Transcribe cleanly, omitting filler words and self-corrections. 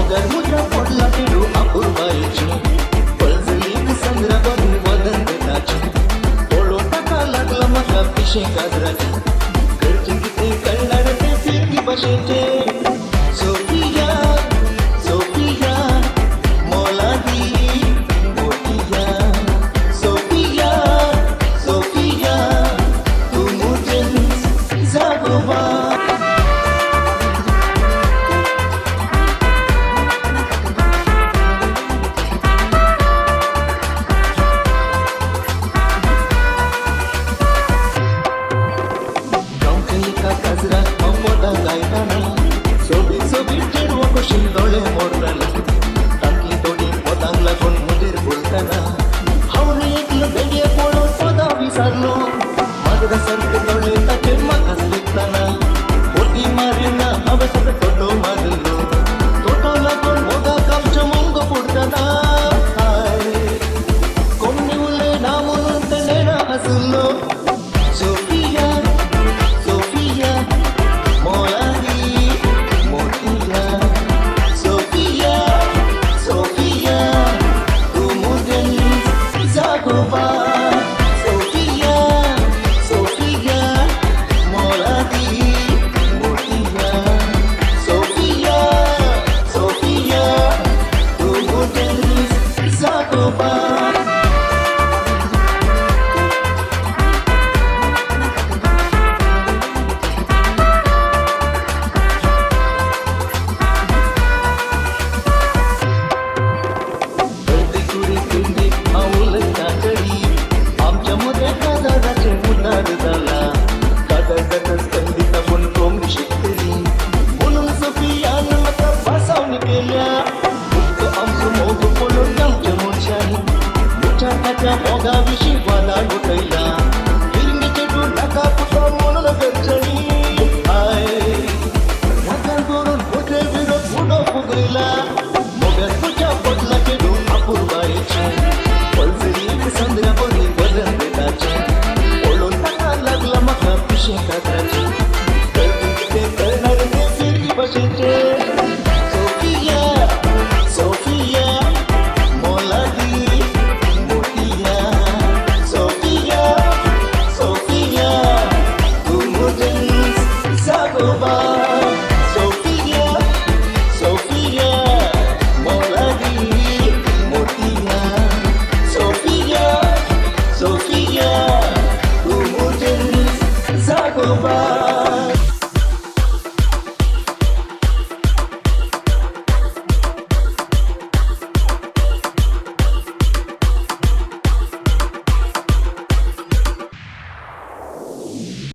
मोगर मुद्रा पडला खेळू अपूर्वायची पळजली संग्रामरी वदंताची टोळो टाका लागला माझा पिशे गाजराची घरचे किती कळणार ते फिरकी बसेचे Sofia Sofia मोलादी Mothiya Sofia Sofia तू मुझे जागोबा गजरा मोदा गायताना सोबीत सोबीत चेडवा कुशीन डोळे मोडताना टाकली तोडी पोतांग लागून मुदीर बोलताना हावरे एकलं बेगे पळून पोदा विसरलो माझा सारखे डोळे ताचे मागास लेखताना पोटी मारिना हवेसात तोटो मारलो तोटो लागून मोगा कामच्या मंग पुडताना कोण निवले ना म्हणून ते नेणा हसलो Sofia Sofia मोलादी Mothiya Sofia Sofia तू मुझे जागोबा Sofia Sofia मोलादी Mothiya Sofia Sofia तू मुझे जागोबा आमच्या मध्ये कागदाचे उतार झाला कागदातच कंदीत आपण कोंबडी शिकतली म्हणून सोफियानं मात्र भासावणी केल्या फक्त आमचं मोग पडून आमच्या मोर्चानी मुचाटाच्या मोगाविषयी वादा लुटैला फिरंगीचे डूर टाका पुसा म्हणून गरजणी आय ढाका करून मोठे विरोध पुढं फुगैला मोग्यात